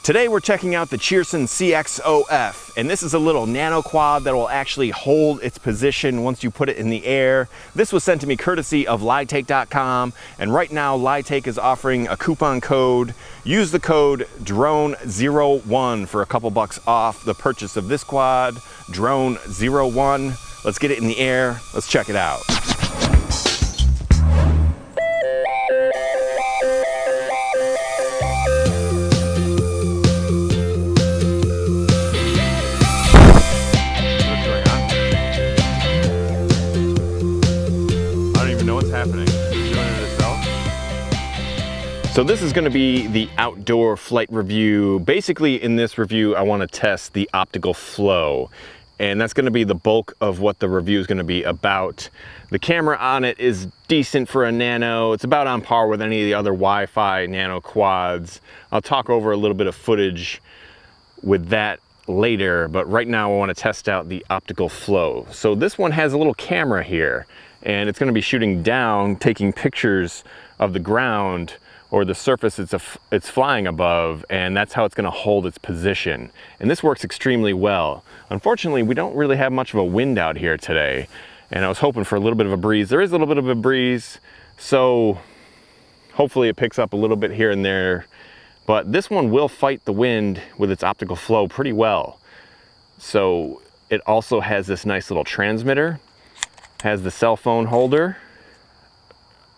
Today we're checking out the Cheerson CXOF, and this is a little nano quad that will actually hold its position once you put it in the air. This was sent to me courtesy of LiTake.com, and right now LiTake is offering a coupon code. Use the code DRONE01 for a couple bucks off the purchase of this quad, DRONE01. Let's get it in the air, let's check it out. So this is going to be the outdoor flight review. Basically in this review I want to test the Optical Flow, and that's going to be the bulk of what the review is going to be about. The camera on it is decent for a nano. It's about on par with any of the other Wi-Fi nano quads. I'll talk over a little bit of footage with that later, but right now I want to test out the Optical Flow. So this one has a little camera here, and it's going to be shooting down, taking pictures of the ground or the surface it's flying above, and that's how it's going to hold its position. And this works extremely well. Unfortunately, we don't really have much of a wind out here today, and I was hoping for a little bit of a breeze. There is a little bit of a breeze, so hopefully it picks up a little bit here and there. But this one will fight the wind with its Optical Flow pretty well. So it also has this nice little transmitter, has the cell phone holder.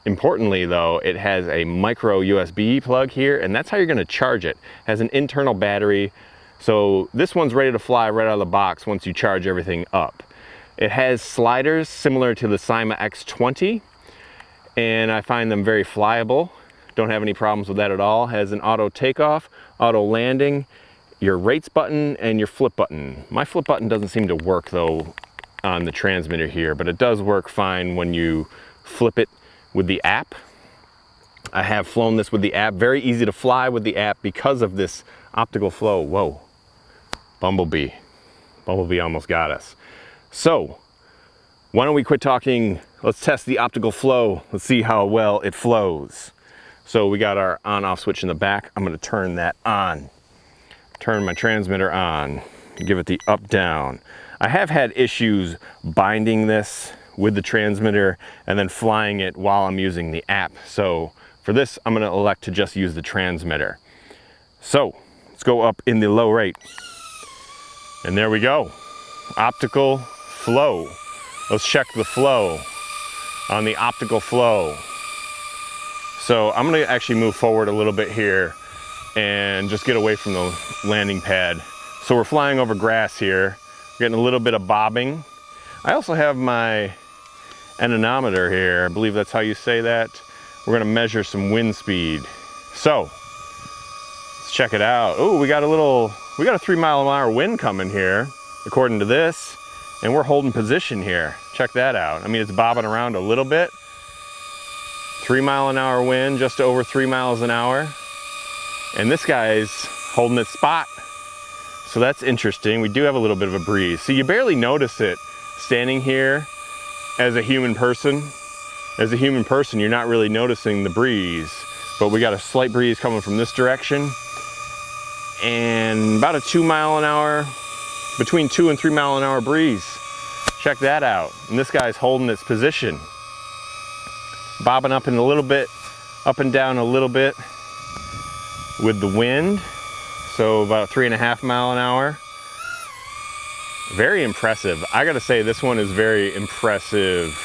Importantly though, it has a micro USB plug here, and that's how you're going to charge it. It has an internal battery, so this one's ready to fly right out of the box once you charge everything up. It has sliders similar to the Cyma X20, and I find them very flyable. Don't have any problems with that at all. Has an auto takeoff, auto landing, your rates button, and your flip button. My flip button doesn't seem to work though on the transmitter here, but it does work fine when you flip it with the app. I have flown this with the app. Very easy to fly with the app because of this Optical Flow. Whoa, Bumblebee. Bumblebee almost got us. So why don't we quit talking? Let's test the Optical Flow. Let's see how well it flows. So we got our on-off switch in the back. I'm going to turn that on. Turn my transmitter on. Give it the up-down. I have had issues binding this with the transmitter and then flying it while I'm using the app. So for this, I'm going to elect to just use the transmitter. So let's go up in the low rate. And there we go. Optical Flow. Let's check the flow on the Optical Flow. So I'm going to actually move forward a little bit here and just get away from the landing pad. So we're flying over grass here, getting a little bit of bobbing. I also have my anemometer here. I believe that's how you say that. We're going to measure some wind speed. So let's check it out. Oh, we got a 3 mile an hour wind coming here, according to this, and we're holding position here. Check that out. I mean, it's bobbing around a little bit. 3 mile an hour wind, just over 3 miles an hour. And this guy's holding its spot. So that's interesting. We do have a little bit of a breeze. So you barely notice it standing here as a human person. As a human person, you're not really noticing the breeze, but we got a slight breeze coming from this direction, and about a 2 mile an hour, between 2 and 3 mile an hour breeze. Check that out. And this guy's holding its position, bobbing up and a little bit, up and down a little bit with the wind. So about 3.5 mile an hour. Very impressive. I gotta say, this one is very impressive.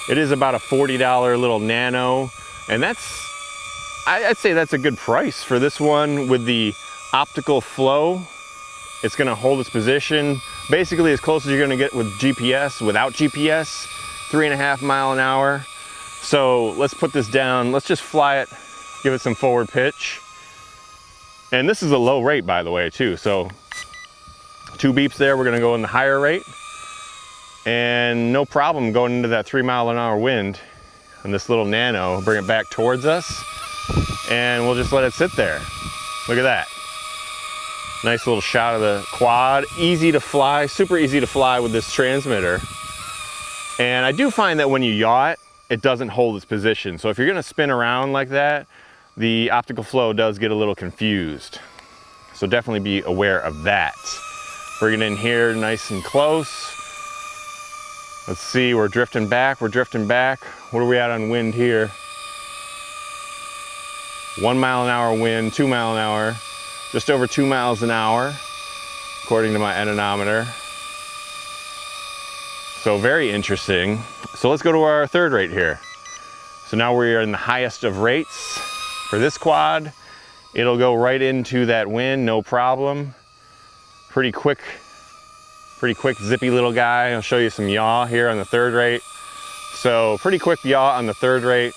It is about a $40 little nano, and I'd say that's a good price for this one with the Optical Flow. It's gonna hold its position basically as close as you're gonna get with GPS, without GPS, 3.5 mile an hour. So let's put this down. Let's just fly it, give it some forward pitch. And this is a low rate, by the way, too. So 2 beeps there, we're gonna go in the higher rate, and no problem going into that 3 mile an hour wind on this little nano. Bring it back towards us, and we'll just let it sit there. Look at that. Nice little shot of the quad. Easy to fly, super easy to fly with this transmitter. And I do find that when you yaw it, it doesn't hold its position. So if you're gonna spin around like that, the Optical Flow does get a little confused. So definitely be aware of that. Bring it in here nice and close. Let's see, we're drifting back, we're drifting back. What are we at on wind here? 1 mile an hour wind, 2 mile an hour, just over 2 miles an hour, according to my anemometer. So very interesting. So let's go to our third rate here. So now we are in the highest of rates for this quad. It'll go right into that wind, no problem. Pretty quick, zippy little guy. I'll show you some yaw here on the third rate. So pretty quick yaw on the third rate.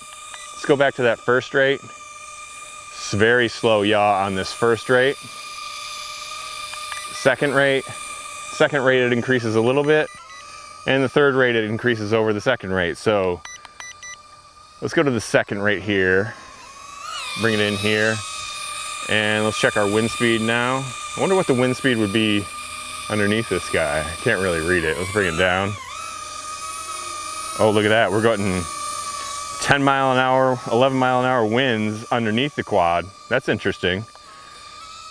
Let's go back to that first rate. It's very slow yaw on this first rate. Second rate it increases a little bit. And the third rate it increases over the second rate. So let's go to the second rate here. Bring it in here. And let's check our wind speed now. I wonder what the wind speed would be underneath this guy. I can't really read it. Let's bring it down. Oh, look at that. We're getting 10 mile an hour, 11 mile an hour winds underneath the quad. That's interesting.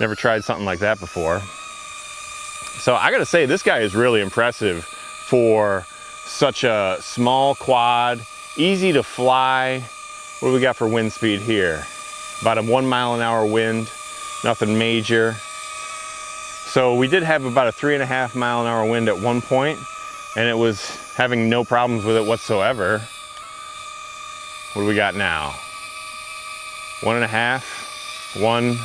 Never tried something like that before. So I gotta say, this guy is really impressive for such a small quad, easy to fly. What do we got for wind speed here? About a 1 mile an hour wind, nothing major. So we did have about a 3.5 mile an hour wind at one point, and it was having no problems with it whatsoever. What do we got now? 1.5, 1.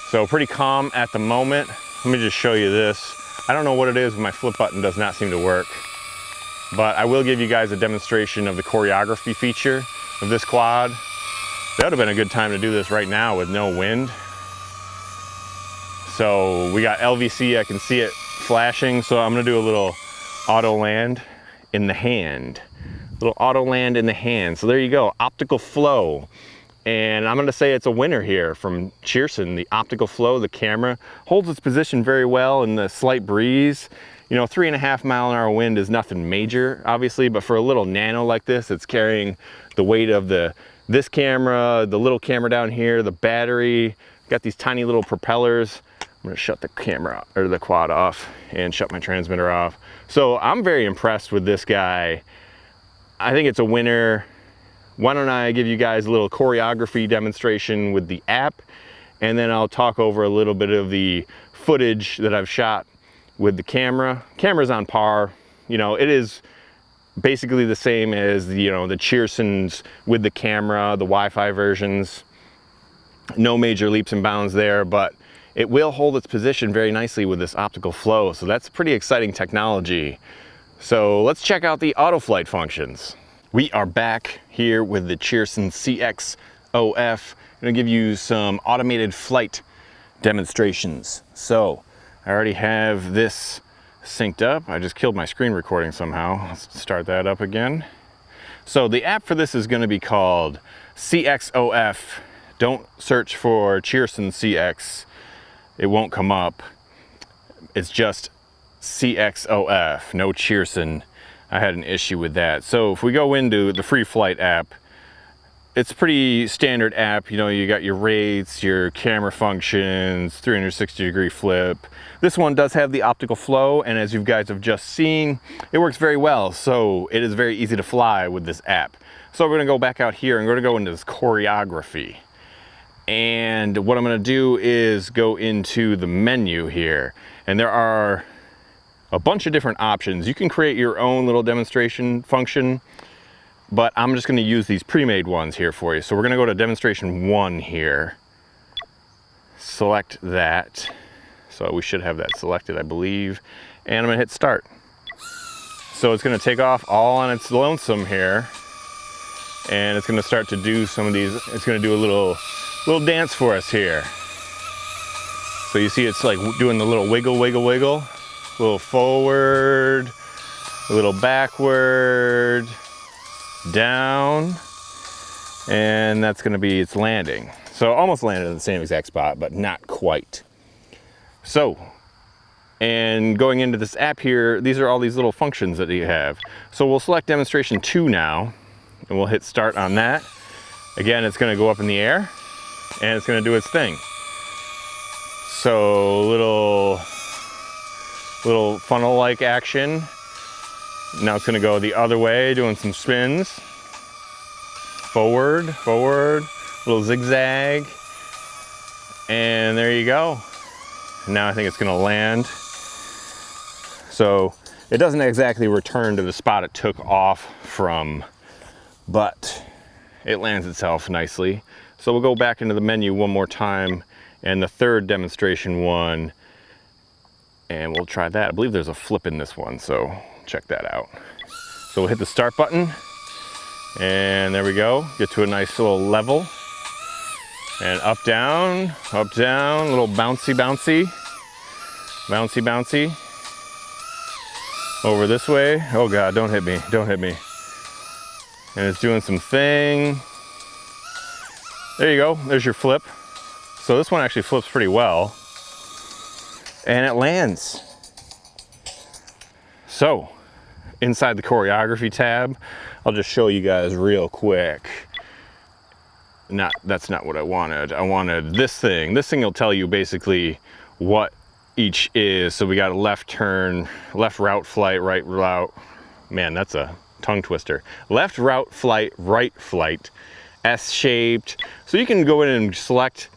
So pretty calm at the moment. Let me just show you this. I don't know what it is, but my flip button does not seem to work. But I will give you guys a demonstration of the choreography feature of this quad. That would have been a good time to do this right now with no wind. So we got LVC, I can see it flashing. So I'm gonna do a little auto land in the hand. Little auto land in the hand. So there you go, Optical Flow. And I'm gonna say it's a winner here from Cheerson. The Optical Flow, the camera, holds its position very well in the slight breeze. You know, 3.5 mile an hour wind is nothing major, obviously, but for a little nano like this, it's carrying the weight of this camera, the little camera down here, the battery, got these tiny little propellers. I'm gonna shut the camera or the quad off and shut my transmitter off. So I'm very impressed with this guy. I think it's a winner. Why don't I give you guys a little choreography demonstration with the app, and then I'll talk over a little bit of the footage that I've shot with the camera. Camera's on par. You know, it is basically the same as the, you know, the Cheersons with the camera, the Wi-Fi versions. No major leaps and bounds there, but it will hold its position very nicely with this Optical Flow. So that's pretty exciting technology. So let's check out the auto flight functions. We are back here with the Cheerson CX-OF. I'm gonna give you some automated flight demonstrations. So I already have this synced up. I just killed my screen recording somehow. Let's start that up again. So the app for this is gonna be called CX-OF. Don't search for Cheerson CX. It won't come up. It's just CX-OF, no Cheerson. I had an issue with that. So if we go into the free flight app, it's a pretty standard app. You know, you got your rates, your camera functions, 360-degree flip. This one does have the Optical Flow, and as you guys have just seen, it works very well. So it is very easy to fly with this app. So we're gonna go back out here and we're gonna go into this choreography. And what I'm gonna do is go into the menu here, and there are a bunch of different options. You can create your own little demonstration function, but I'm just gonna use these pre-made ones here for you. So we're gonna go to demonstration 1 here. Select that. So we should have that selected, I believe. And I'm gonna hit start. So it's gonna take off all on its lonesome here. And it's gonna start to do some of these, it's gonna do a little dance for us here. So you see it's like doing the little wiggle, wiggle, wiggle. A little forward, a little backward, down, and that's gonna be its landing. So almost landed in the same exact spot, but not quite. So, and going into this app here, these are all these little functions that you have. So we'll select demonstration 2 now, and we'll hit start on that. Again, it's gonna go up in the air, and it's gonna do its thing. So little funnel-like action. Now it's gonna go the other way, doing some spins. Forward, little zigzag. And there you go. Now I think it's gonna land. So it doesn't exactly return to the spot it took off from, but it lands itself nicely. So we'll go back into the menu one more time and the third demonstration one, and we'll try that. I believe there's a flip in this one, so check that out. So we'll hit the start button, and there we go. Get to a nice little level. And up, down, little bouncy, bouncy. Over this way. Oh God, don't hit me. And it's doing some thing. There you go, there's your flip. So this one actually flips pretty well. And it lands. So, inside the choreography tab, I'll just show you guys real quick. That's not what I wanted. I wanted this thing. This thing will tell you basically what each is. So we got a left turn, left route flight, right route. Man, that's a tongue twister. Left route flight, right flight, S-shaped. So you can go in and select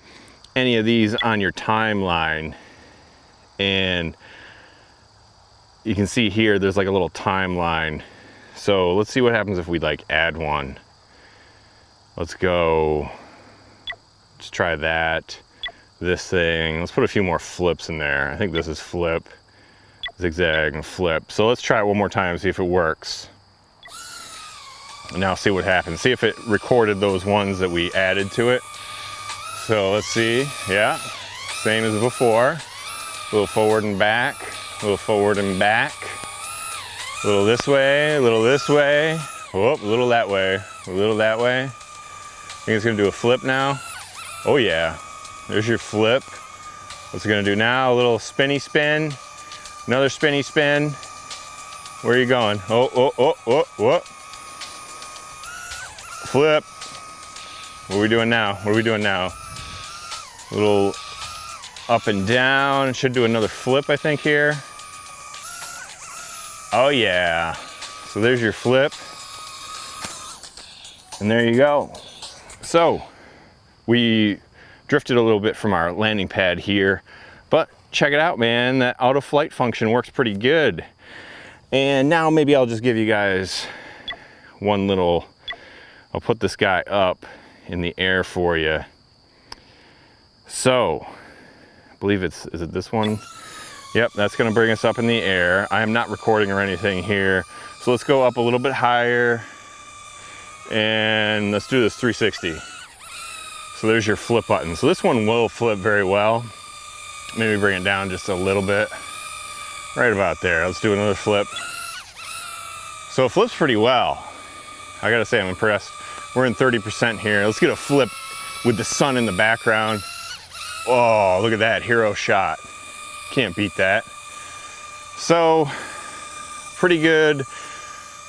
any of these on your timeline, and you can see here there's like a little timeline. So let's see what happens if we like add one. Let's go, let's try that. This thing, let's put a few more flips in there. I think this is flip, zigzag, and flip. So let's try it one more time, see if it works. And now see what happens. See if it recorded those ones that we added to it. So let's see, yeah, same as before. A little forward and back, a little forward and back. A little this way, a little this way. Whoop, a little that way, a little that way. I think it's gonna do a flip now. Oh yeah, there's your flip. What's it gonna do now? A little spinny spin, another spinny spin. Where are you going? Oh. Flip. What are we doing now? What are we doing now? A little up and down. It should do another flip, I think, here. Oh yeah. So there's your flip. And there you go. So we drifted a little bit from our landing pad here, but check it out, man. That auto flight function works pretty good. And now maybe I'll just give you guys one little, I'll put this guy up in the air for you. So I believe is it this one? Yep, that's gonna bring us up in the air. I am not recording or anything here. So let's go up a little bit higher and let's do this 360. So there's your flip button. So this one will flip very well. Maybe bring it down just a little bit. Right about there. Let's do another flip. So it flips pretty well. I gotta say, I'm impressed. We're in 30% here. Let's get a flip with the sun in the background. Oh, look at that, hero shot. Can't beat that. So, pretty good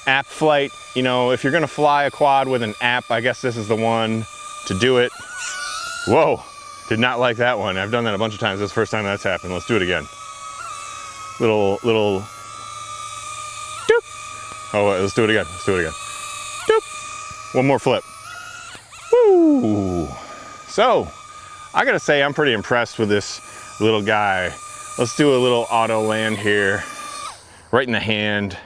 app flight. You know, if you're gonna fly a quad with an app, I guess this is the one to do it. Whoa, did not like that one. I've done that a bunch of times. This is the first time that's happened. Let's do it again. Little, doop. Oh, wait, let's do it again. Doop. One more flip. Woo. So, I gotta say, I'm pretty impressed with this little guy. Let's do a little auto land here, right in the hand.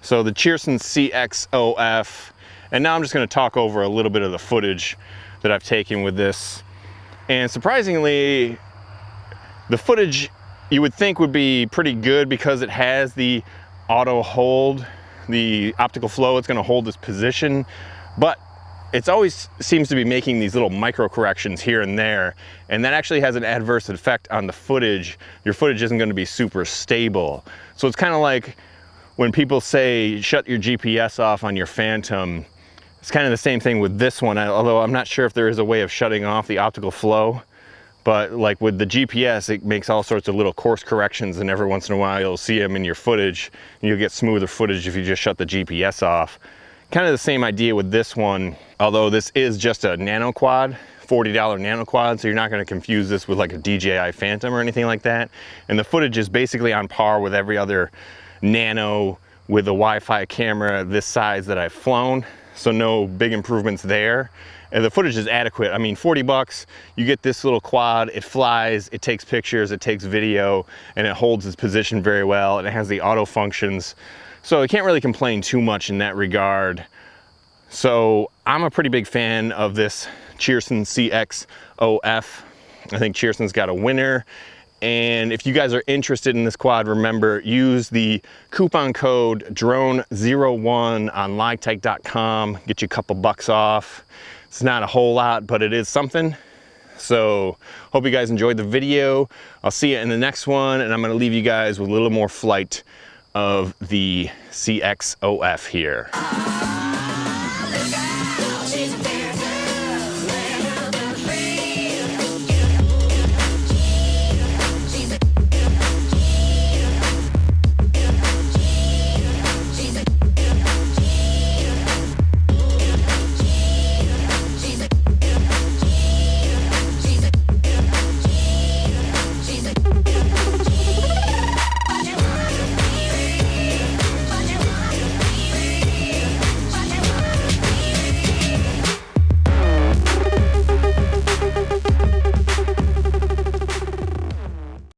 So the Cheerson CXOF, and now I'm just gonna talk over a little bit of the footage that I've taken with this. And surprisingly, the footage you would think would be pretty good because it has the auto hold, the optical flow. It's gonna hold this position, but it's always seems to be making these little micro corrections here and there, and that actually has an adverse effect on the footage. Your footage isn't going to be super stable. So it's kind of like when people say shut your GPS off on your Phantom. It's kind of the same thing with this one, although I'm not sure if there is a way of shutting off the optical flow. But like with the GPS, it makes all sorts of little course corrections, and every once in a while you'll see them in your footage, and you'll get smoother footage if you just shut the GPS off. Kind of the same idea with this one, although this is just a nano quad, $40 nano quad, so you're not going to confuse this with like a DJI Phantom or anything like that. And the footage is basically on par with every other nano with a Wi-Fi camera this size that I've flown, so no big improvements there. And the footage is adequate. I mean, 40 bucks, you get this little quad, it flies, it takes pictures, it takes video, and it holds its position very well, and it has the auto functions. So I can't really complain too much in that regard. So I'm a pretty big fan of this Cheerson CX-OF. I think Cheerson's got a winner. And if you guys are interested in this quad, remember, use the coupon code drone01 on livetech.com, get you a couple bucks off. It's not a whole lot, but it is something. So hope you guys enjoyed the video. I'll see you in the next one, and I'm gonna leave you guys with a little more flight of the CX-OF here.